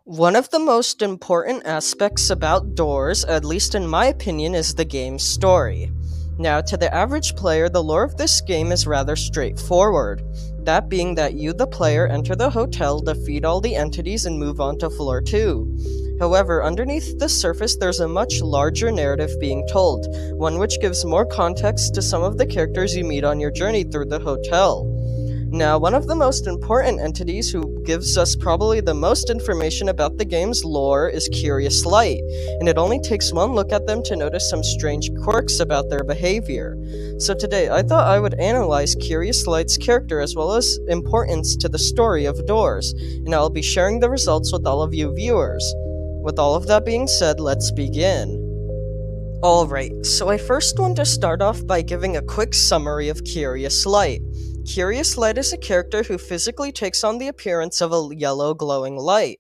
One of the most important aspects about Doors, at least in my opinion, is the game's story. Now, to the average player, the lore of this game is rather straightforward. That being that you, the player, enter the hotel, defeat all the entities, and move on to floor 2. However, underneath the surface, there's a much larger narrative being told, one which gives more context to some of the characters you meet on your journey through the hotel. Now, one of the most important entities who gives us probably the most information about the game's lore is Curious Light, and it only takes one look at them to notice some strange quirks about their behavior. So today, I thought I would analyze Curious Light's character as well as importance to the story of Doors, and I'll be sharing the results with all of you viewers. With all of that being said, let's begin. Alright, so I first want to start off by giving a quick summary of Curious Light. Curious Light is a character who physically takes on the appearance of a yellow glowing light.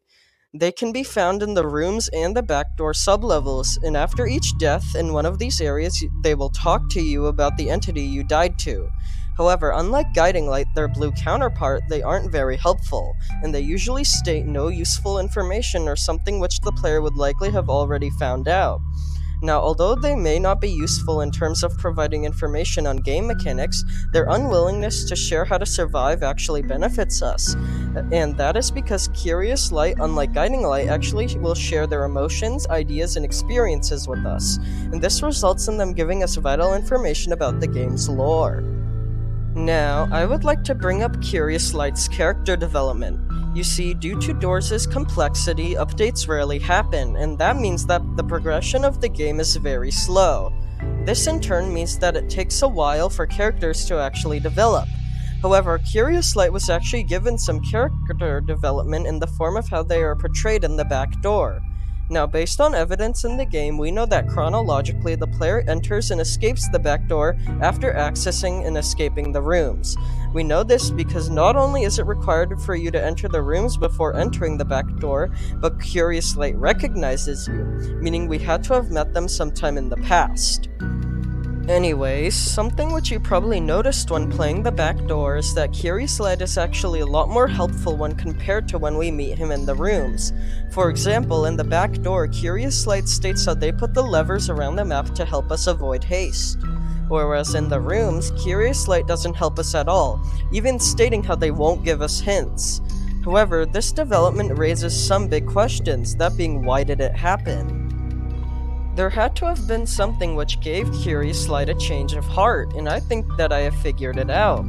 They can be found in the rooms and the backdoor sublevels, and after each death in one of these areas, they will talk to you about the entity you died to. However, unlike Guiding Light, their blue counterpart, they aren't very helpful, and they usually state no useful information or something which the player would likely have already found out. Now, although they may not be useful in terms of providing information on game mechanics, their unwillingness to share how to survive actually benefits us. And that is because Curious Light, unlike Guiding Light, actually will share their emotions, ideas, and experiences with us. And this results in them giving us vital information about the game's lore. Now, I would like to bring up Curious Light's character development. You see, due to Doors' complexity, updates rarely happen, and that means that the progression of the game is very slow. This in turn means that it takes a while for characters to actually develop. However, Curious Light was actually given some character development in the form of how they are portrayed in the back door. Now, based on evidence in the game, we know that chronologically the player enters and escapes the back door after accessing and escaping the rooms. We know this because not only is it required for you to enter the rooms before entering the back door, but Curious Light recognizes you, meaning we had to have met them sometime in the past. Anyways, something which you probably noticed when playing the back door is that Curious Light is actually a lot more helpful when compared to when we meet him in the rooms. For example, in the back door, Curious Light states how they put the levers around the map to help us avoid haste. Whereas in the rooms, Curious Light doesn't help us at all, even stating how they won't give us hints. However, this development raises some big questions, that being why did it happen? There had to have been something which gave Curious Light a change of heart, and I think that I have figured it out.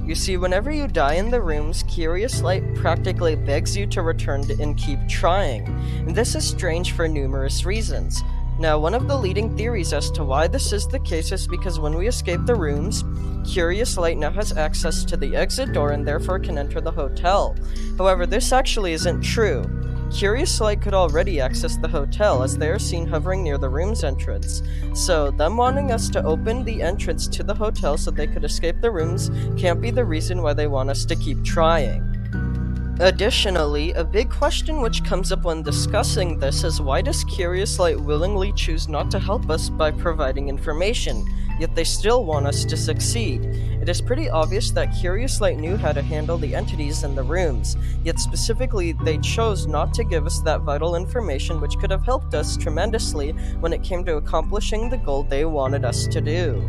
You see, whenever you die in the rooms, Curious Light practically begs you to return and keep trying, and this is strange for numerous reasons. Now, one of the leading theories as to why this is the case is because when we escape the rooms, Curious Light now has access to the exit door and therefore can enter the hotel. However, this actually isn't true. Curious Light could already access the hotel as they are seen hovering near the room's entrance, so them wanting us to open the entrance to the hotel so they could escape the rooms can't be the reason why they want us to keep trying. Additionally, a big question which comes up when discussing this is why does Curious Light willingly choose not to help us by providing information, yet they still want us to succeed? It is pretty obvious that Curious Light knew how to handle the entities in the rooms, yet specifically they chose not to give us that vital information which could have helped us tremendously when it came to accomplishing the goal they wanted us to do.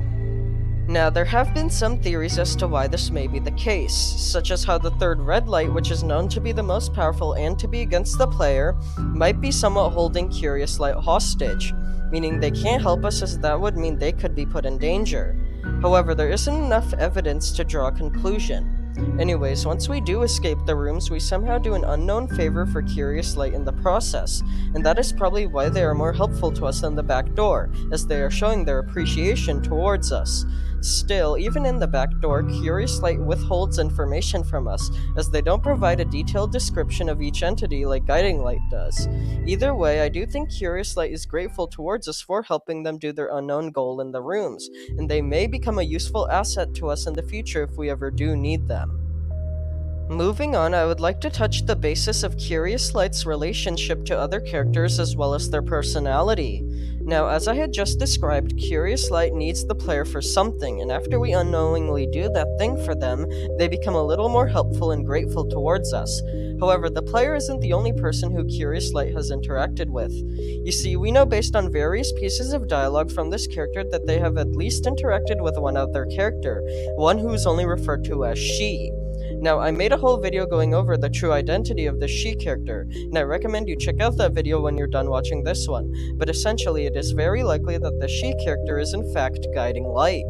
Now, there have been some theories as to why this may be the case, such as how the third red light, which is known to be the most powerful and to be against the player, might be somewhat holding Curious Light hostage, meaning they can't help us as that would mean they could be put in danger. However, there isn't enough evidence to draw a conclusion. Anyways, once we do escape the rooms, we somehow do an unknown favor for Curious Light in the process, and that is probably why they are more helpful to us than the back door, as they are showing their appreciation towards us. Still, even in the back door, Curious Light withholds information from us, as they don't provide a detailed description of each entity like Guiding Light does. Either way, I do think Curious Light is grateful towards us for helping them do their unknown goal in the rooms, and they may become a useful asset to us in the future if we ever do need them. Moving on, I would like to touch the basis of Curious Light's relationship to other characters as well as their personality. Now, as I had just described, Curious Light needs the player for something, and after we unknowingly do that thing for them, they become a little more helpful and grateful towards us. However, the player isn't the only person who Curious Light has interacted with. You see, we know based on various pieces of dialogue from this character that they have at least interacted with one other character, one who is only referred to as she. Now, I made a whole video going over the true identity of the she character, and I recommend you check out that video when you're done watching this one, but essentially it is very likely that the she character is in fact Guiding Light.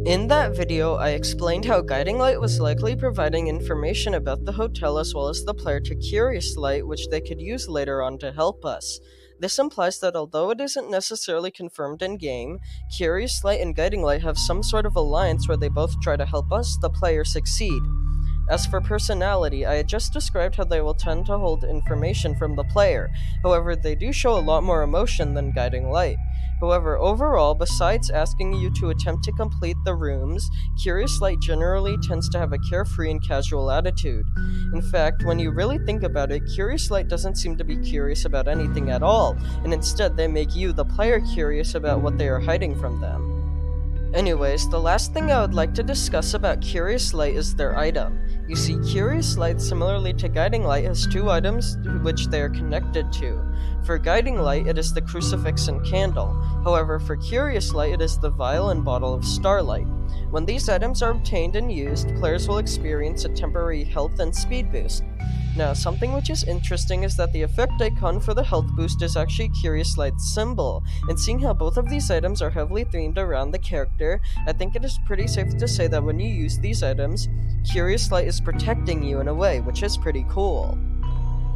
In that video, I explained how Guiding Light was likely providing information about the hotel as well as the player to Curious Light, which they could use later on to help us. This implies that although it isn't necessarily confirmed in-game, Curious Light and Guiding Light have some sort of alliance where they both try to help us, the player, succeed. As for personality, I had just described how they will tend to hold information from the player, however they do show a lot more emotion than Guiding Light. However, overall, besides asking you to attempt to complete the rooms, Curious Light generally tends to have a carefree and casual attitude. In fact, when you really think about it, Curious Light doesn't seem to be curious about anything at all, and instead they make you, the player, curious about what they are hiding from them. Anyways, the last thing I would like to discuss about Curious Light is their item. You see, Curious Light, similarly to Guiding Light, has two items which they are connected to. For Guiding Light, it is the crucifix and candle. However, for Curious Light, it is the vial and bottle of starlight. When these items are obtained and used, players will experience a temporary health and speed boost. Now, something which is interesting is that the effect icon for the health boost is actually Curious Light's symbol, and seeing how both of these items are heavily themed around the character, I think it is pretty safe to say that when you use these items, Curious Light is protecting you in a way, which is pretty cool.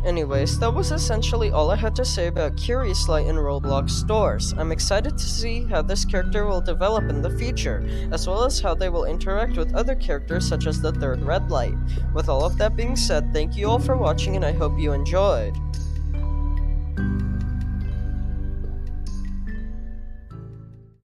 Anyways, that was essentially all I had to say about Curious Light in Roblox stores. I'm excited to see how this character will develop in the future, as well as how they will interact with other characters such as the third red light. With all of that being said, thank you all for watching and I hope you enjoyed.